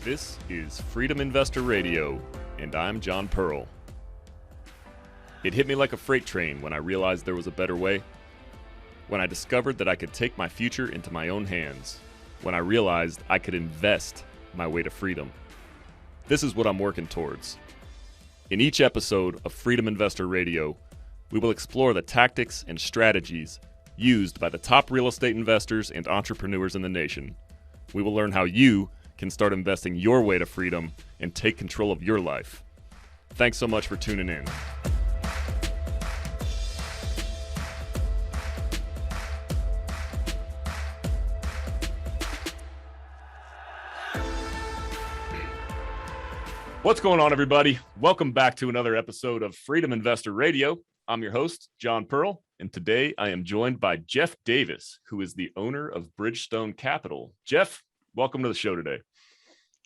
This is Freedom Investor Radio, and I'm John Pearl. It hit me like a freight train when I realized there was a better way. When I discovered that I could take my future into my own hands. When I realized I could invest my way to freedom. This is what I'm working towards. In each episode of Freedom Investor Radio, we will explore the tactics and strategies used by the top real estate investors and entrepreneurs in the nation. We will learn how you can start investing your way to freedom and take control of your life. Thanks so much for tuning in. What's going on, everybody? Welcome back to another episode of Freedom Investor Radio. I'm your host, John Pearl, and today I am joined by Jeff Davis, who is the owner of Bridgestone Capital. Jeff, welcome to the show today.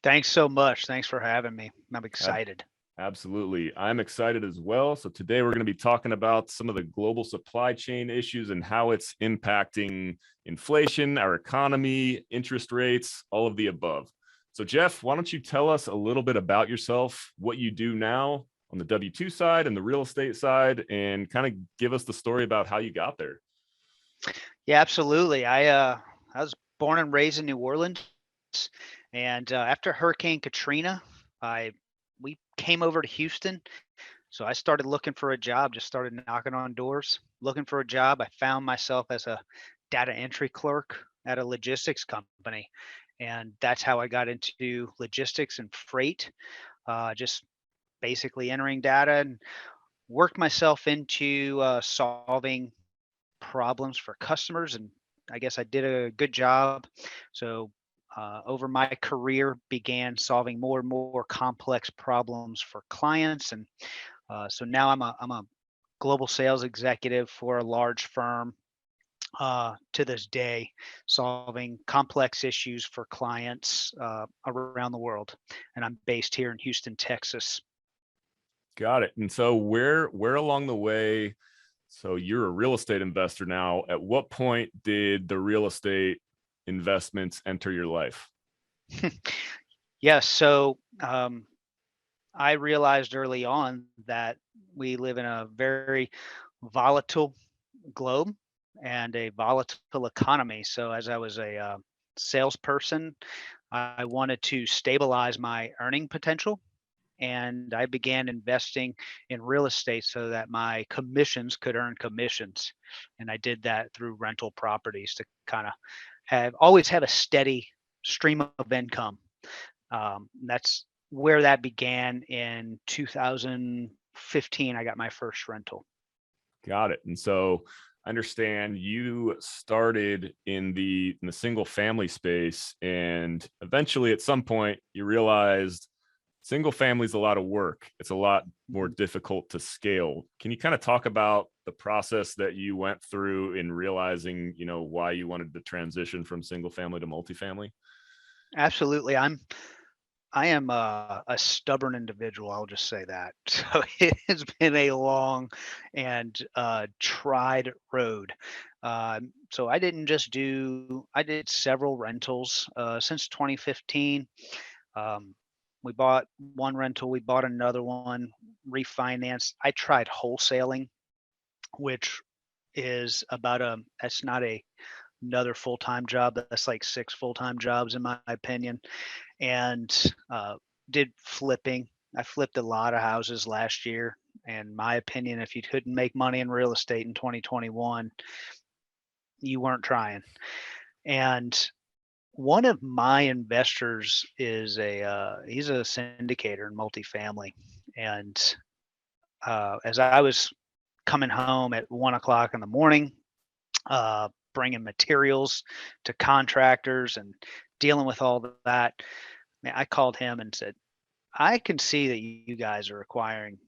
Thanks so much. Thanks for having me. I'm excited. Absolutely. I'm excited as well. So today we're going to be talking about some of the global supply chain issues and how it's impacting inflation, our economy, interest rates, all of the above. So Jeff, why don't you tell us a little bit about yourself, what you do now on the W-2 side and the real estate side, and kind of give us the story about how you got there. Yeah, absolutely. I was born and raised in New Orleans, and after Hurricane Katrina, we came over to Houston. So I started looking for a job, just started knocking on doors, looking for a job. I found myself as a data entry clerk at a logistics company. And that's how I got into logistics and freight, just basically entering data and worked myself into solving problems for customers. And I guess I did a good job. So over my career, began solving more and more complex problems for clients. And so now I'm a global sales executive for a large firm. To this day, solving complex issues for clients around the world. And I'm based here in Houston, Texas. Got it. And so where along the way, so you're a real estate investor now, at what point did the real estate investments enter your life? Yes. So I realized early on that we live in a very volatile globe and a volatile economy. So as I was a salesperson, I wanted to stabilize my earning potential, and I began investing in real estate so that my commissions could earn commissions. And I did that through rental properties to kind of always have a steady stream of income. That's where that began in 2015. I got my first rental. Got it. And so I understand you started in the single family space, and eventually at some point you realized single family is a lot of work. It's a lot more difficult to scale. Can you kind of talk about the process that you went through in realizing, why you wanted to transition from single family to multifamily? Absolutely. I am a stubborn individual. I'll just say that. So it has been a long and tried road. So I didn't just I did several rentals since 2015. We bought one rental, we bought another one, refinanced. I tried wholesaling, which is that's not another full-time job. That's like 6 full-time jobs in my opinion. And did flipping. I flipped a lot of houses last year. And my opinion, if you couldn't make money in real estate in 2021, you weren't trying. And one of my investors is he's a syndicator in multifamily. And as I was coming home at 1 o'clock in the morning, bringing materials to contractors and dealing with all that, man, I called him and said, I can see that you guys are acquiring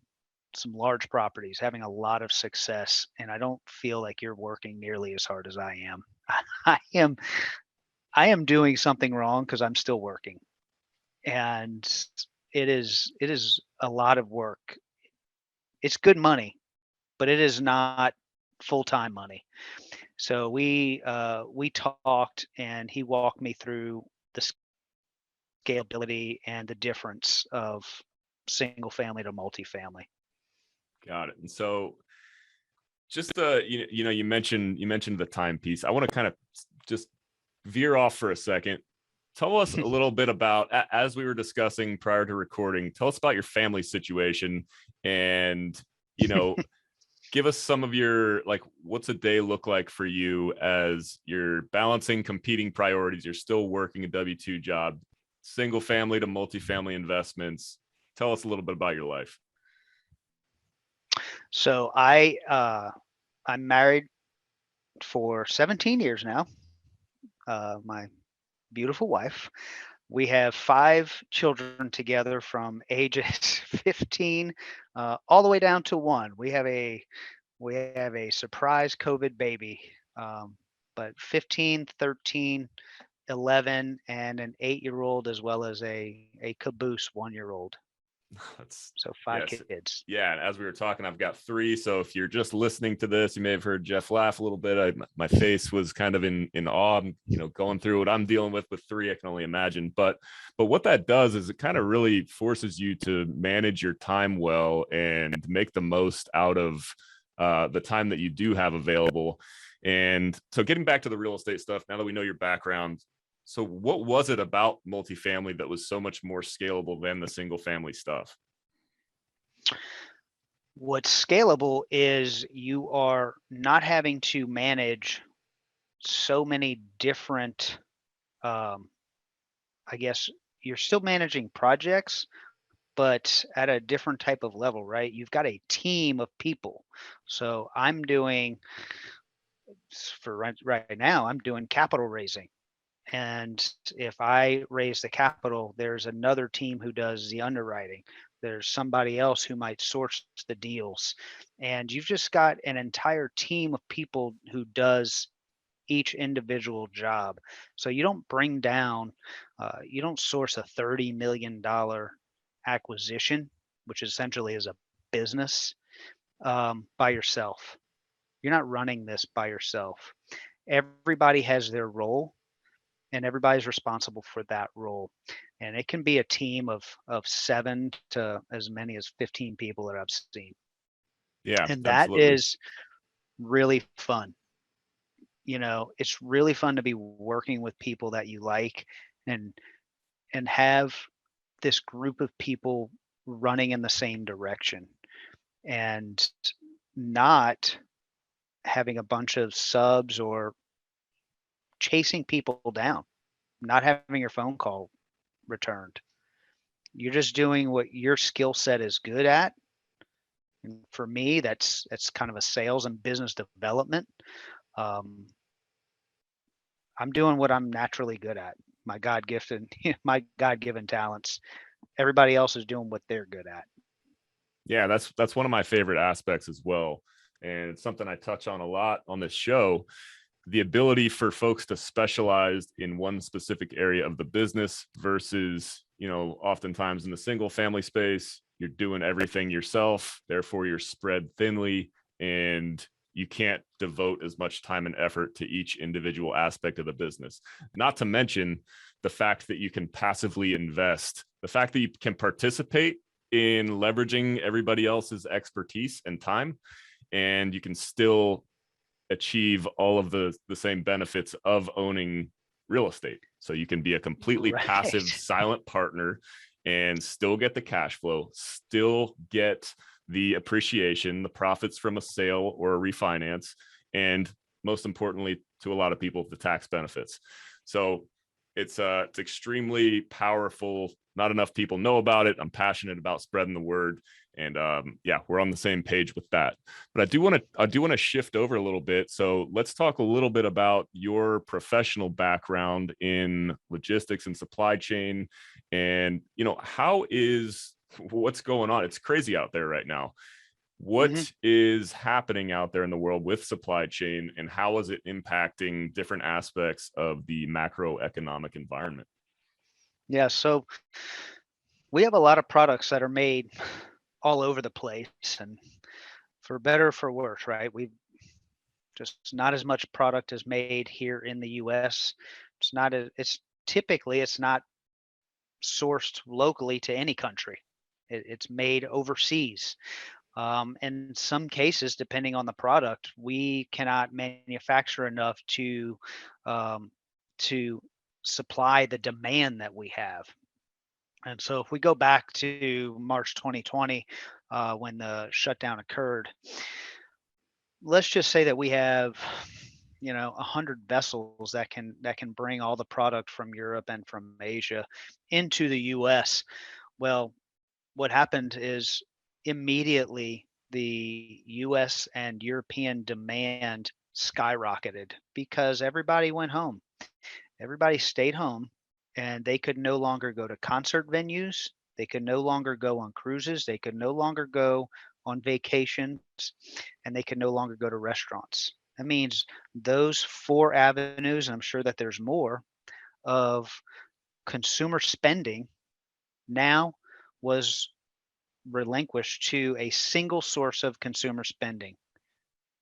some large properties, having a lot of success, and I don't feel like you're working nearly as hard as I am. I am I am doing something wrong because I'm still working. And it is a lot of work. It's good money, but it is not full-time money. So we talked and he walked me through the scalability and the difference of single family to multifamily. Got it. And so just you mentioned the time piece. I want to kind of just veer off for a second. Tell us a little bit about, as we were discussing prior to recording, tell us about your family situation, and give us some of your, like, what's a day look like for you as you're balancing competing priorities. You're still working a W-2 job, single family to multifamily investments. Tell us a little bit about your life. So I'm married for 17 years now. My beautiful wife. We have 5 children together from ages 15 all the way down to 1. We have a surprise COVID baby, but 15, 13, 11, and an 8-year-old, as well as a caboose 1-year-old. That's So 5 yes. kids. Yeah, and as we were talking, I've got 3. So if you're just listening to this, you may have heard Jeff laugh a little bit. My face was kind of in awe. Going through what I'm dealing with 3, I can only imagine. But what that does is it kind of really forces you to manage your time well and make the most out of the time that you do have available. And so getting back to the real estate stuff, now that we know your background, so what was it about multifamily that was so much more scalable than the single family stuff? What's scalable is you are not having to manage so many different, I guess you're still managing projects, but at a different type of level, right? You've got a team of people. So I'm doing, for right now, I'm doing capital raising. And if I raise the capital, there's another team who does the underwriting. There's somebody else who might source the deals. And you've just got an entire team of people who does each individual job. So you don't bring down, you don't source a $30 million acquisition, which essentially is a business, by yourself. You're not running this by yourself. Everybody has their role and everybody's responsible for that role. And it can be a team of 7 to as many as 15 people that I've seen. Yeah, And that absolutely. is really fun. It's really fun to be working with people that you like and have this group of people running in the same direction and not having a bunch of subs or chasing people down, not having your phone call returned. You're just doing what your skill set is good at. And for me, that's kind of a sales and business development. Um, I'm doing what I'm naturally good at. My God gifted, my God given talents. Everybody else is doing what they're good at. Yeah, that's one of my favorite aspects as well. And it's something I touch on a lot on this show. The ability for folks to specialize in one specific area of the business versus, oftentimes in the single family space, you're doing everything yourself. Therefore, you're spread thinly and you can't devote as much time and effort to each individual aspect of the business. Not to mention the fact that you can passively invest, the fact that you can participate in leveraging everybody else's expertise and time, and you can still achieve all of the same benefits of owning real estate. So you can be a completely Right. passive, silent partner and still get the cash flow, still get the appreciation, the profits from a sale or a refinance, and most importantly, to a lot of people, the tax benefits. So it's extremely powerful. Not enough people know about it. I'm passionate about spreading the word, and we're on the same page with that. But I do want to shift over a little bit. So let's talk a little bit about your professional background in logistics and supply chain, and what's going on. It's crazy out there right now. What is happening out there in the world with supply chain, and how is it impacting different aspects of the macroeconomic environment? Yeah. So we have a lot of products that are made all over the place, and for better or for worse, right? We just not as much product is made here in the U.S. It's not. It's typically it's not sourced locally to any country. It's made overseas. In some cases, depending on the product, we cannot manufacture enough um, to supply the demand that we have. And so, if we go back to March 2020, when the shutdown occurred, let's just say that we have, 100 vessels that can bring all the product from Europe and from Asia into the U.S. Well, what happened is immediately the US and European demand skyrocketed because everybody went home. Everybody stayed home and they could no longer go to concert venues. They could no longer go on cruises. They could no longer go on vacations and they could no longer go to restaurants. That means those four avenues, and I'm sure that there's more, of consumer spending now was relinquished to a single source of consumer spending,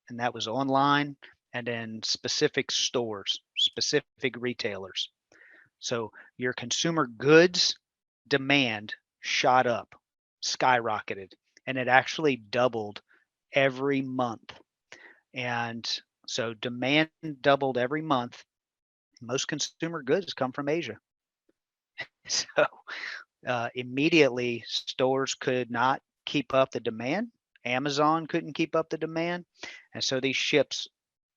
and that was online and in specific stores, specific retailers. So your consumer goods demand shot up, skyrocketed, and it actually doubled every month. And so demand doubled every month. Most consumer goods come from Asia. So immediately stores could not keep up the demand. Amazon couldn't keep up the demand. And so these ships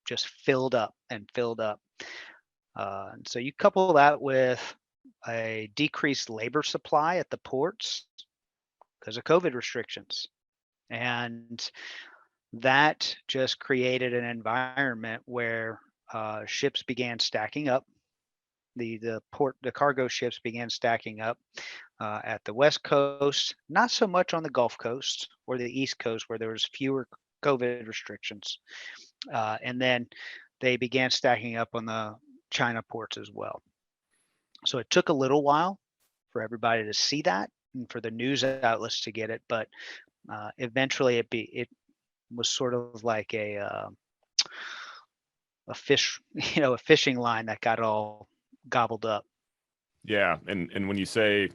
just filled up and filled up. And so you couple that with a decreased labor supply at the ports because of COVID restrictions. And that just created an environment where ships began stacking up. The cargo ships began stacking up at the West Coast, not so much on the Gulf Coast or the East Coast where there was fewer COVID restrictions. And then they began stacking up on the China ports as well. So it took a little while for everybody to see that and for the news outlets to get it, but eventually it was sort of like a fish, a fishing line that got all gobbled up. Yeah, and when you say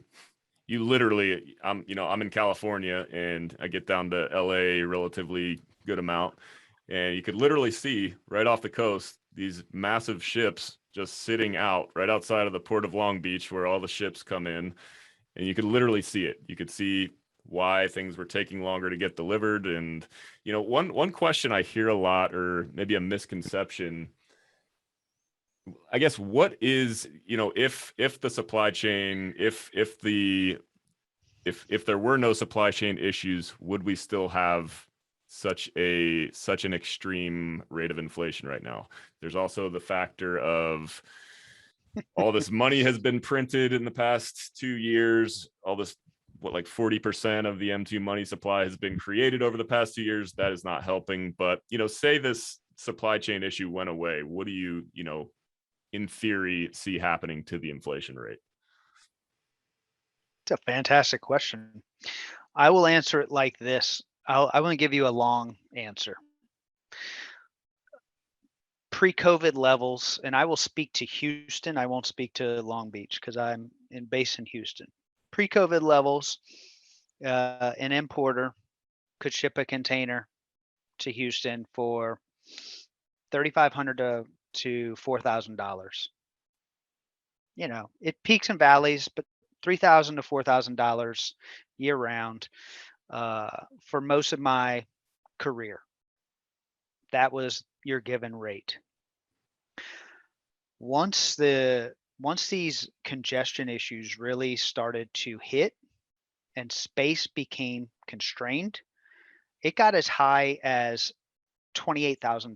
you literally, I'm in California and I get down to LA relatively good amount, and you could literally see right off the coast these massive ships just sitting out right outside of the port of Long Beach where all the ships come in, and you could literally see it. You could see why things were taking longer to get delivered. And one question I hear a lot, or maybe a misconception, I guess, what is, if the supply chain, if there were no supply chain issues, would we still have such an extreme rate of inflation right now? There's also the factor of all this money has been printed in the past 2 years. All this, like 40% of the M2 money supply has been created over the past 2 years. That is not helping. But, say this supply chain issue went away, what do you in theory see happening to the inflation rate? It's a fantastic question. I will answer it like this. I want to give you a long answer. Pre-COVID levels, and I will speak to Houston. I won't speak to Long Beach because I'm based in Houston. Pre-COVID levels, an importer could ship a container to Houston for $3,500 to $4,000. It peaks and valleys, but $3,000 to $4,000 year round for most of my career. That was your given rate. Once these congestion issues really started to hit and space became constrained, it got as high as $28,000.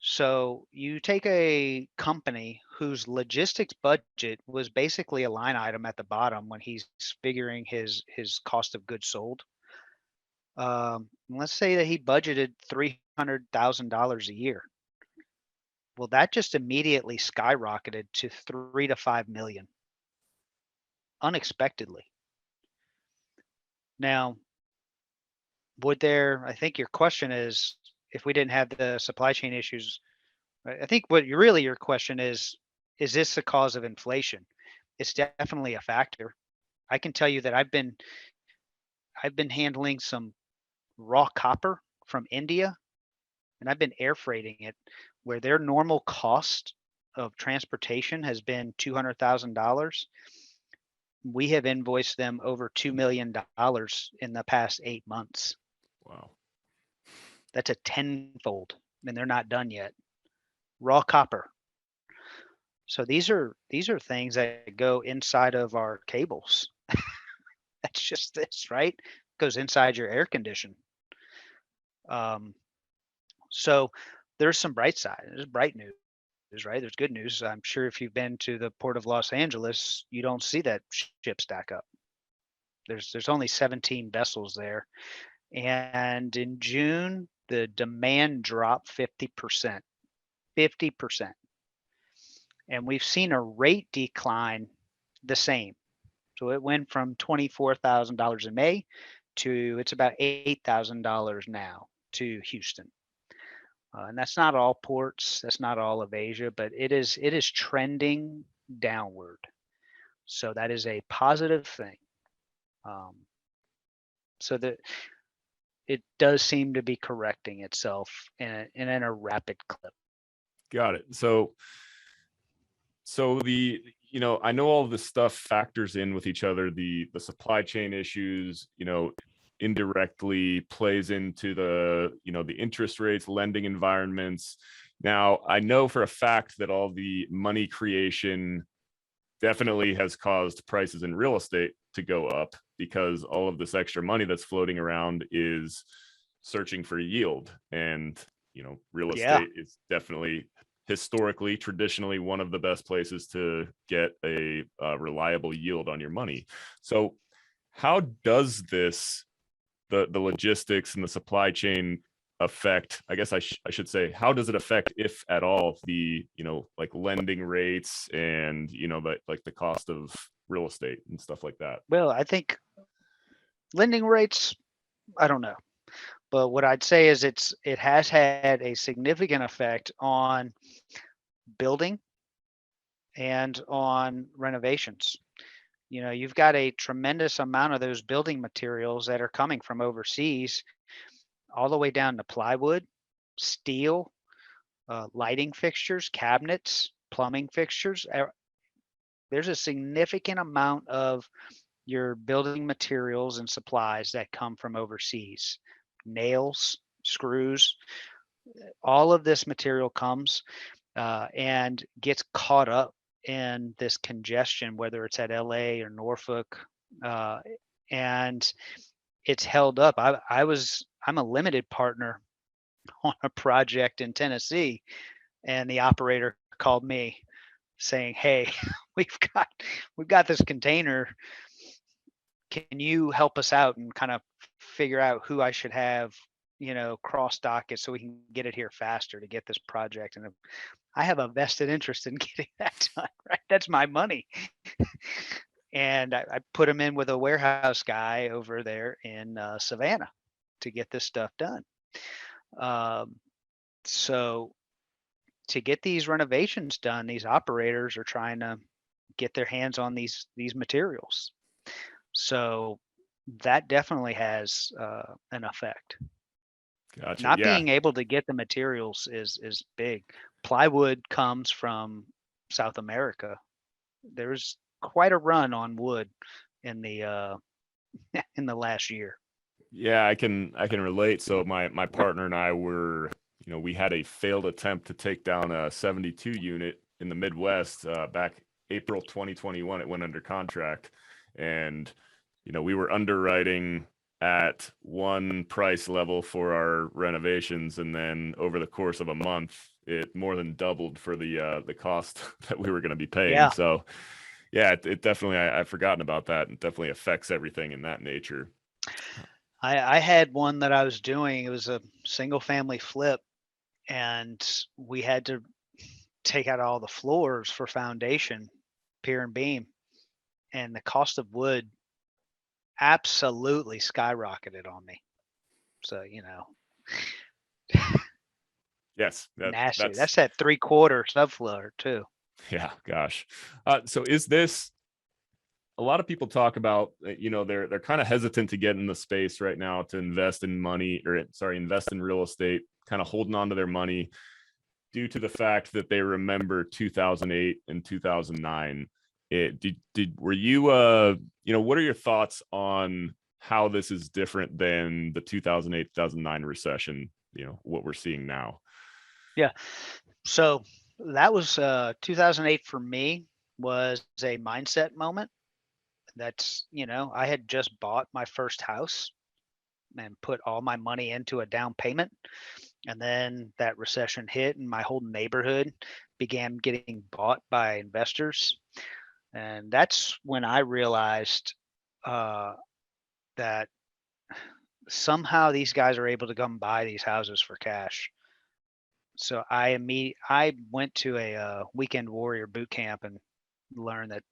So you take a company whose logistics budget was basically a line item at the bottom when he's figuring his cost of goods sold. Let's say that he budgeted $300,000 a year. Well, that just immediately skyrocketed to 3 to 5 million unexpectedly. Now, I think your question is, if we didn't have the supply chain issues, I think what your question is this the cause of inflation? it's definitely a factor. I can tell you that I've been handling some raw copper from India, and I've been air freighting it where their normal cost of transportation has been $200,000. We have invoiced them over $2 million in the past 8 months. Wow. That's a tenfold, and they're not done yet. Raw copper. So these are things that go inside of our cables. That's just this, right? Goes inside your air condition. Um, so there's some bright side. There's bright news, right? There's good news. I'm sure if you've been to the port of Los Angeles, you don't see that ship stack up. There's only 17 vessels there, and in June the demand dropped 50%. 50%. And we've seen a rate decline the same. So it went from $24,000 in May to it's about $8,000 now to Houston. And that's not all ports, that's not all of Asia, but it is trending downward. So that is a positive thing. So that it does seem to be correcting itself in a rapid clip. Got it. So the, I know all of this stuff factors in with each other. The supply chain issues, indirectly plays into the, the interest rates, lending environments. Now, I know for a fact that all the money creation definitely has caused prices in real estate to go up because all of this extra money that's floating around is searching for yield. And, real estate is definitely historically, traditionally, one of the best places to get a reliable yield on your money. So how does this, the logistics and the supply chain affect, I guess I should say, how does it affect, if at all, the, like lending rates and, like the cost of real estate and stuff like that? Well, I think lending rates, I don't know. But what I'd say is it has had a significant effect on building and on renovations. You've got a tremendous amount of those building materials that are coming from overseas, all the way down to plywood, steel, lighting fixtures, cabinets, plumbing fixtures. There's a significant amount of your building materials and supplies that come from overseas. Nails, screws, all of this material comes and gets caught up in this congestion, whether it's at LA or Norfolk, and it's held up. I'm a limited partner on a project in Tennessee, and the operator called me saying, "Hey, we've got this container. Can you help us out and kind of figure out who I should have, cross dock it so we can get it here faster to get this project?" And I have a vested interest in getting that done, right? That's my money. And I put him in with a warehouse guy over there in Savannah to get this stuff done. So to get these renovations done, these operators are trying to get their hands on these materials. So that definitely has an effect. Gotcha. Not Yeah. being able to get the materials is big. Plywood comes from South America. There's quite a run on wood in the in the last year. Yeah, I can relate. So my partner and I were, we had a failed attempt to take down a 72 unit in the Midwest back April 2021. It went under contract, and we were underwriting at one price level for our renovations, and then over the course of a month, it more than doubled for the cost that we were going to be paying. Yeah. So yeah, it definitely, I've forgotten about that. It definitely affects everything in that nature. I had one that I was doing. It was a single family flip, and we had to take out all the floors for foundation, pier and beam, and the cost of wood absolutely skyrocketed on me. So, Yes, nasty. that's That's that 3/4 subfloor too. yeah, gosh. So is this a lot of people talk about, they're kind of hesitant to get in the space right now to invest in money, or sorry, invest in real estate, kind of holding on to their money due to the fact that they remember 2008 and 2009. Were you, what are your thoughts on how this is different than the 2008, 2009 recession, what we're seing now? Yeah. So that was 2008 for me was a mindset moment. That's, I had just bought my first house and put all my money into a down payment. And then that recession hit and my whole neighborhood began getting bought by investors. And that's when I realized uh, that somehow these guys are able to come buy these houses for cash. So I went to a weekend warrior boot camp and learned that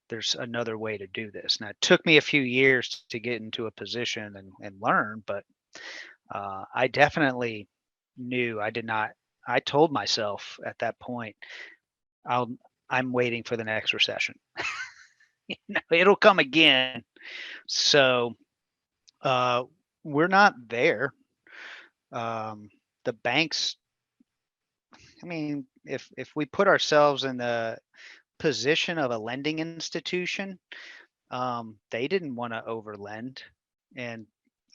there's another way to do this. Now it took me a few years to get into a position and learn, but I definitely knew I did not. I told myself at that point, I'll I'm waiting for the next recession. It'll come again. So uh, we're not there. Um, the banks. I mean, if we put ourselves in the position of a lending institution, they didn't want to overlend, and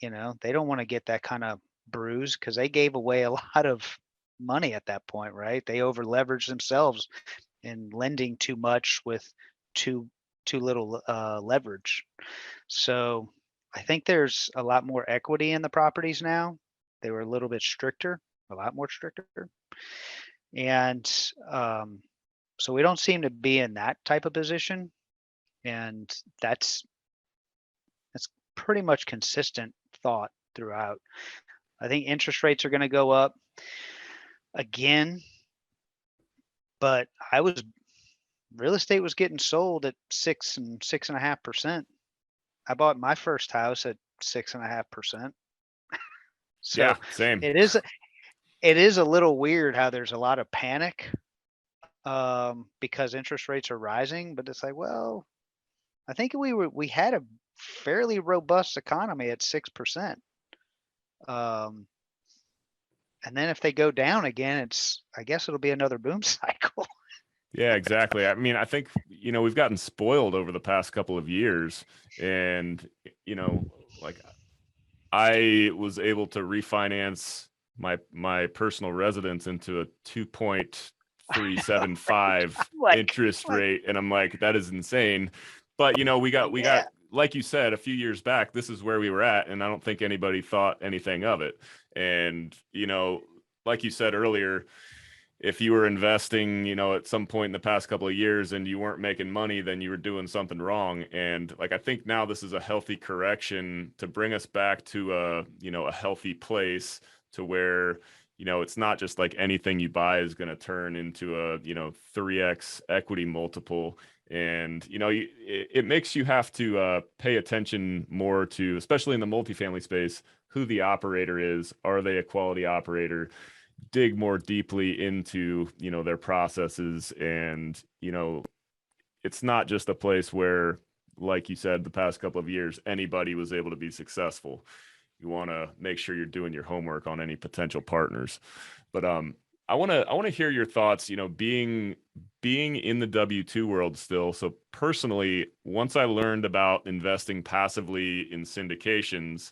they don't want to get that kind of bruise because they gave away a lot of money at that point, right? They over leveraged themselves in lending too much with too too little leverage. So I think there's a lot more equity in the properties now. They were a little bit stricter, a lot more stricter, and um, so we don't seem to be in that type of position, and that's pretty much consistent thought throughout. I think interest rates are going to go up again, but I was real estate was getting sold at 6.5%. I bought my first house at 6.5%. So Yeah, same. it is it is a little weird how there's a lot of panic because interest rates are rising, but it's like, well, I think we had a fairly robust economy at 6%. Um, and then if they go down again, I guess it'll be another boom cycle. Yeah, exactly. I mean, I think, we've gotten spoiled over the past couple of years, and, like, I was able to refinance my personal residence into a Right. 2.375 I'm interest like, rate, and I'm like, that is insane. But we got, yeah. like you said, a few years back, this is where we were at, and I don't think anybody thought anything of it. And like you said earlier, if you were investing, at some point in the past couple of years and you weren't making money, then you were doing something wrong. And like, I think now this is a healthy correction to bring us back to a healthy place to where, it's not just like anything you buy is going to turn into a, 3x equity multiple. And, it makes you have to pay attention more to, especially in the multifamily space, who the operator is. Are they a quality operator? Dig more deeply into their processes, and it's not just a place where, like you said, the past couple of years anybody was able to be successful. You want to make sure you're doing your homework on any potential partners. But I want to hear your thoughts, being in the W2 world still. So personally, once I learned about investing passively in syndications,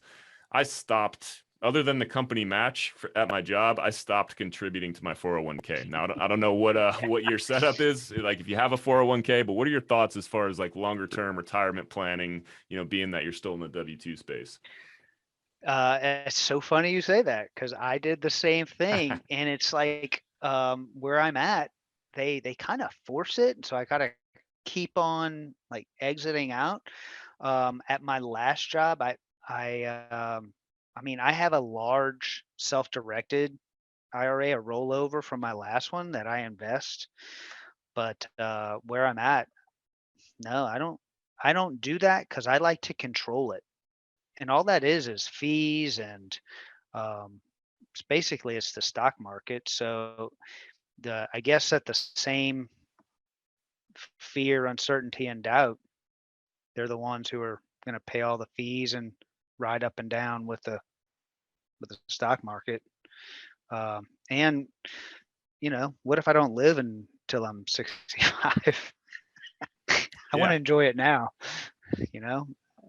I stopped. Other than the company match at my job, I stopped contributing to my 401k. Now, I don't know what your setup is, like if you have a 401k, but what are your thoughts as far as like longer term retirement planning, being that you're still in the W2 space? It's so funny you say that because I did the same thing, and it's like where I'm at, they kind of force it, and so I gotta keep on like exiting out. At my last job, I mean, I have a large self-directed IRA, a rollover from my last one that I invest, but where I'm at, no, I don't do that because I like to control it, and all that is fees and um, it's the stock market. So the I guess that the same fear, uncertainty, and doubt they're the ones who are going to pay all the fees and ride up and down with the stock market. And what if I don't live until I'm 65? I want Yeah. to enjoy it now. You know,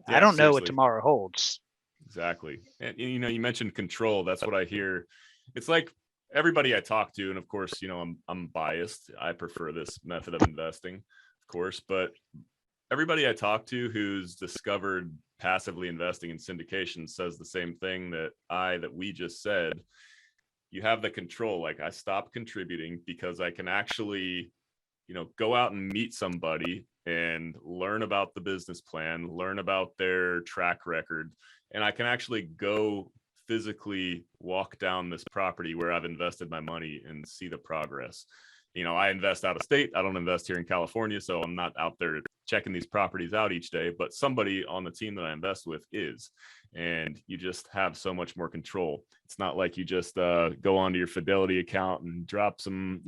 I Yeah, don't know what seriously. tomorrow holds. Exactly. And you mentioned control. That's what I hear. It's like everybody I talk to, and of course, I'm biased. I prefer this method of investing, of course, but everybody I talk to who's discovered passively investing in syndication says the same thing that we just said. You have the control. Like, I stopped contributing because I can actually, go out and meet somebody and learn about the business plan, learn about their track record, and I can actually go physically walk down this property where I've invested my money and see the progress. I invest out of state. I don't invest here in California, so I'm not out there checking these properties out each day, but somebody on the team that I invest with is. And you just have so much more control. It's not like you just go onto your Fidelity account and drop some,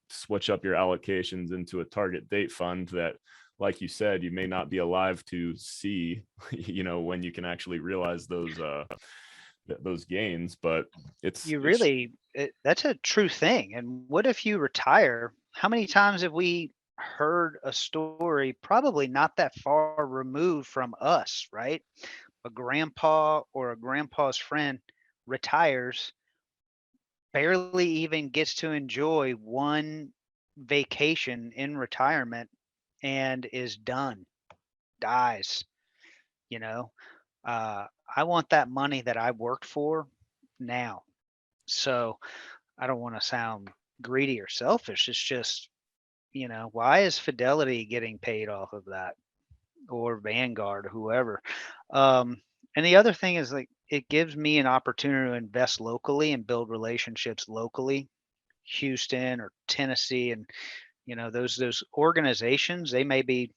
switch up your allocations into a target date fund that, like you said, you may not be alive to see, when you can actually realize those gains. But That's a true thing. And what if you retire? How many times have we heard a story, probably not that far removed from us, right? A grandpa or a grandpa's friend retires, barely even gets to enjoy one vacation in retirement, and is done, dies, you know. I want that money that I worked for now. So I don't want to sound greedy or selfish. It's just, why is Fidelity getting paid off of that, or Vanguard, or whoever? And the other thing is, like, it gives me an opportunity to invest locally and build relationships locally, Houston or Tennessee, and those organizations, they may be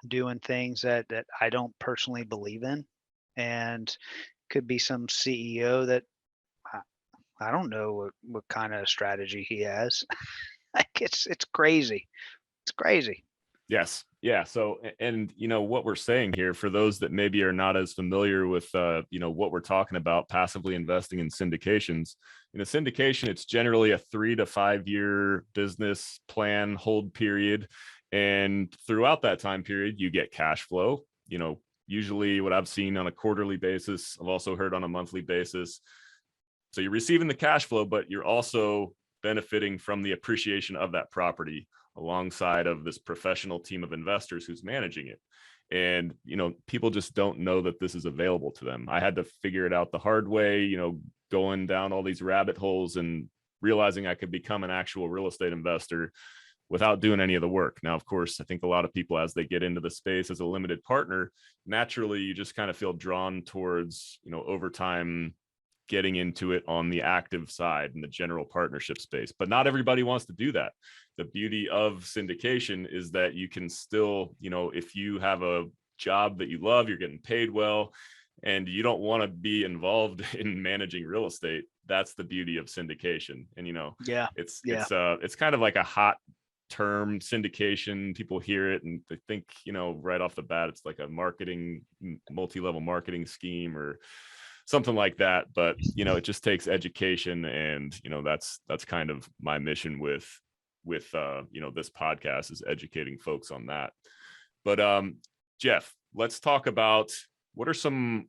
doing things that I don't personally believe in, and could be some CEO that I, I don't know what kind of strategy he has. Like, it's crazy. It's crazy. Yes. Yeah. So, and what we're saying here, for those that maybe are not as familiar with, what we're talking about, passively investing in syndications. In a syndication, it's generally a 3 to 5 year business plan hold period. And throughout that time period, you get cash flow, usually what I've seen on a quarterly basis. I've also heard on a monthly basis. So you're receiving the cash flow, but you're also benefiting from the appreciation of that property alongside of this professional team of investors who's managing it. And, people just don't know that this is available to them. I had to figure it out the hard way, going down all these rabbit holes and realizing I could become an actual real estate investor without doing any of the work. Now, of course, I think a lot of people, as they get into the space as a limited partner, naturally, you just kind of feel drawn towards, over time, getting into it on the active side in the general partnership space. But not everybody wants to do that. The beauty of syndication is that you can still, if you have a job that you love, you're getting paid well, and you don't want to be involved in managing real estate, that's the beauty of syndication. And Yeah. it's kind of like a hot term, syndication. People hear it and they think, right off the bat, it's like a multi-level marketing scheme or something like that. But it just takes education, and that's kind of my mission with this podcast, is educating folks on that. But Jeff, let's talk about what are some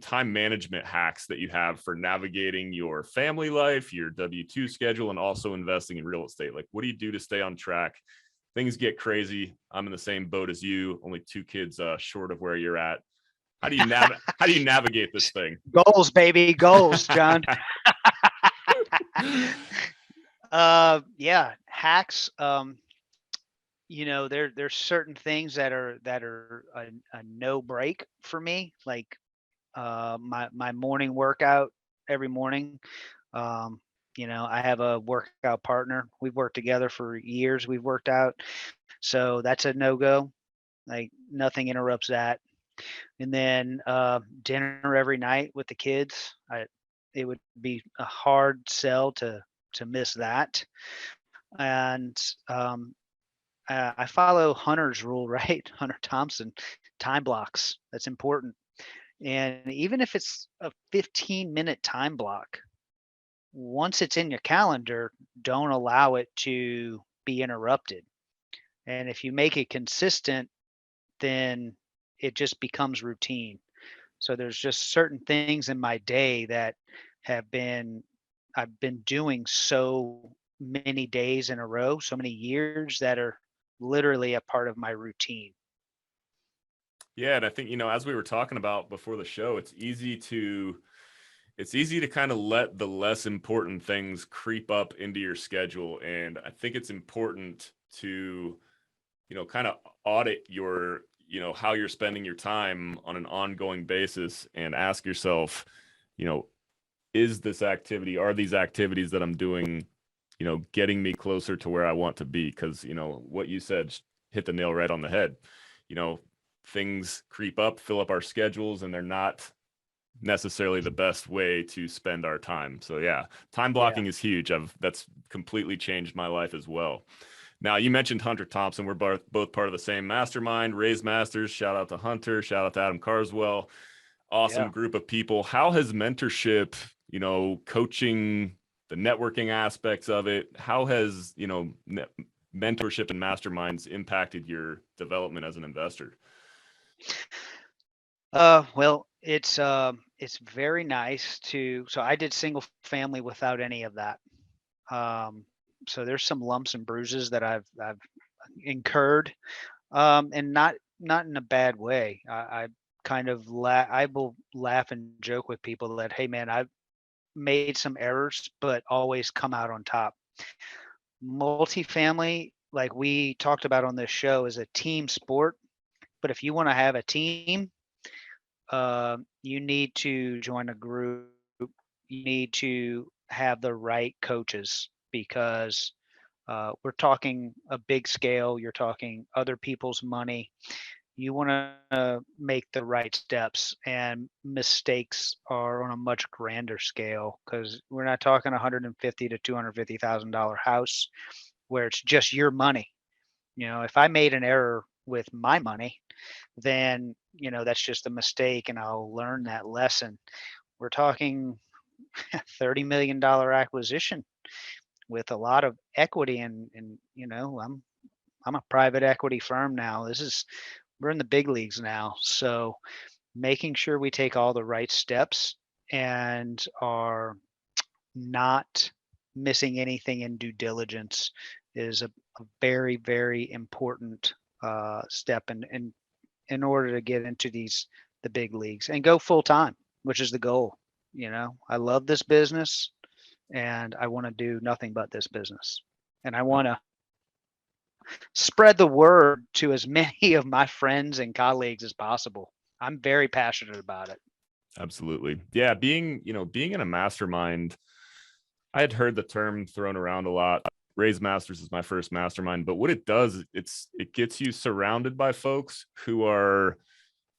time management hacks that you have for navigating your family life, your W-2 schedule, and also investing in real estate. Like, what do you do to stay on track? Things get crazy. I'm in the same boat as you, only 2 kids short of where you're at. How do you navigate this thing? Goals, baby, goals, John. Yeah, hacks. There's certain things that are a no break for me. Like my morning workout every morning. I have a workout partner. We've worked together for years. We've worked out, so that's a no go. Like, nothing interrupts that. And then dinner every night with the kids. It would be a hard sell to miss that. And I follow Hunter's rule, right? Hunter Thompson, time blocks. That's important. And even if it's a 15-minute time block, once it's in your calendar, don't allow it to be interrupted. And if you make it consistent, then it just becomes routine. So there's just certain things in my day that have been I've been doing so many days in a row, so many years that are literally a part of my routine. Yeah, and I think, as we were talking about before the show, it's easy to kind of let the less important things creep up into your schedule. And I think it's important to, kind of audit how you're spending your time on an ongoing basis and ask yourself, you know, are these activities that I'm doing, getting me closer to where I want to be? Because, what you said hit the nail right on the head. You know, things creep up, fill up our schedules, and they're not necessarily the best way to spend our time. So yeah, time Yeah. blocking is huge. That's completely changed my life as well. Now, you mentioned Hunter Thompson. We're both part of the same mastermind, Raise Masters. Shout out to Hunter. Shout out to Adam Carswell. Awesome Yeah. group of people. How has mentorship, coaching, the networking aspects of it, how has, mentorship and masterminds impacted your development as an investor? Well, it's very nice to so I did single family without any of that. Um, so there's some lumps and bruises that I've incurred, and not in a bad way. I kind of I will laugh and joke with people that, hey man, I've made some errors, but always come out on top. Multifamily, like we talked about on this show, is a team sport. But if you want to have a team, you need to join a group. You need to have the right coaches because we're talking a big scale. You're talking other people's money. You want to make the right steps, and mistakes are on a much grander scale because we're not talking 150 to $250,000 house where it's just your money. If I made an error with my money, then that's just a mistake, and I'll learn that lesson. We're talking $30 million acquisition with a lot of equity, and I'm a private equity firm now. We're in the big leagues now. So making sure we take all the right steps and are not missing anything in due diligence is a very, very important step in order to get into the big leagues and go full time, which is the goal. I love this business and I want to do nothing but this business. And I want to spread the word to as many of my friends and colleagues as possible. I'm very passionate about it. Absolutely. Yeah, being in a mastermind, I had heard the term thrown around a lot. Raise Masters is my first mastermind, but what it does, it gets you surrounded by folks who are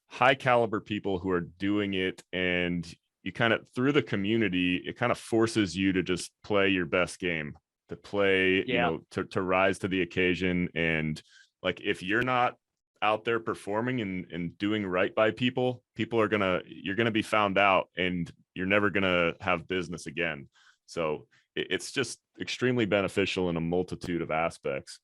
high caliber people who are doing it, and you kind of, through the community, it kind of forces you to just play your best game, to play, Yeah. to rise to the occasion. And like, if you're not out there performing and doing right by people, you're gonna be found out, and you're never gonna have business again. So it's just extremely beneficial in a multitude of aspects.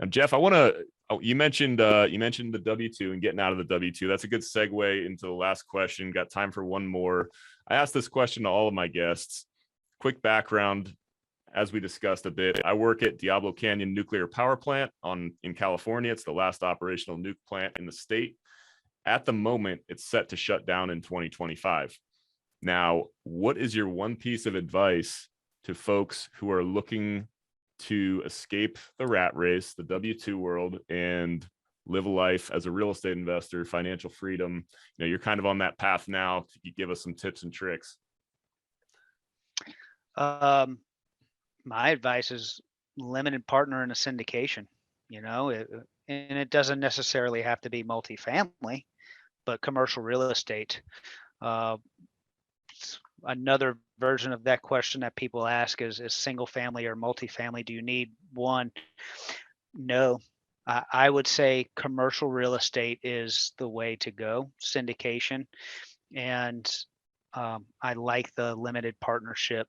Now, Jeff, I want to. Oh, you mentioned the W-2 and getting out of the W-2. That's a good segue into the last question. Got time for one more. I asked this question to all of my guests. Quick background, as we discussed a bit, I work at Diablo Canyon Nuclear Power Plant in California. It's the last operational nuke plant in the state. At the moment, it's set to shut down in 2025. Now, what is your one piece of advice to folks who are looking to escape the rat race, the W-2 world, and live a life as a real estate investor, financial freedom? You're kind of on that path now. You give us some tips and tricks. Um, my advice is limited partner in a syndication. And it doesn't necessarily have to be multifamily, but commercial real estate. Uh, Another version of that question that people ask is single family or multifamily. Do you need one? No. I would say commercial real estate is the way to go, syndication. And I like the limited partnership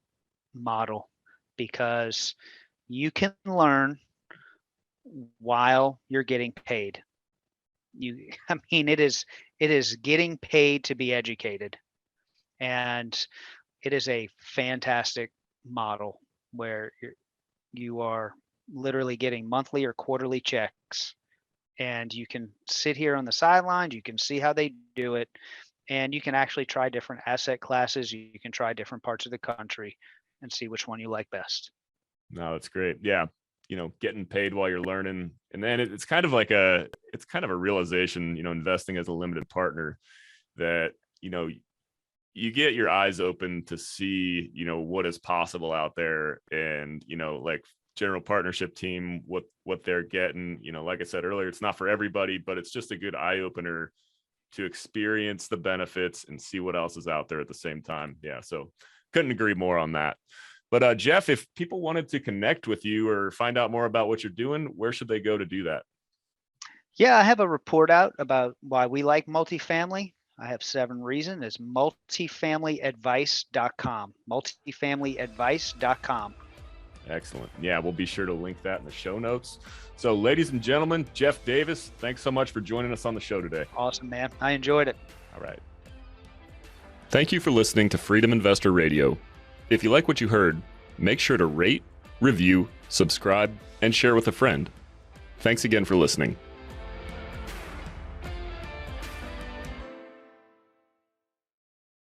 model because you can learn while you're getting paid. I mean, it is getting paid to be educated, and it is a fantastic model where you are literally getting monthly or quarterly checks, and you can sit here on the sidelines. You can see how they do it, and you can actually try different asset classes. You can try different parts of the country and see which one you like best. No, that's great. Yeah. Getting paid while you're learning. And then it's kind of a realization, investing as a limited partner that, you get your eyes open to see, what is possible out there. And, like general partnership team, what they're getting, like I said earlier, it's not for everybody, but it's just a good eye opener to experience the benefits and see what else is out there at the same time. Yeah. So couldn't agree more on that. But Jeff, if people wanted to connect with you or find out more about what you're doing, where should they go to do that? Yeah, I have a report out about why we like multifamily. I have 7 reasons. It's multifamilyadvice.com. Multifamilyadvice.com. Excellent. Yeah, we'll be sure to link that in the show notes. So, ladies and gentlemen, Jeff Davis, thanks so much for joining us on the show today. Awesome, man. I enjoyed it. All right. Thank you for listening to Freedom Investor Radio. If you like what you heard, make sure to rate, review, subscribe, and share with a friend. Thanks again for listening.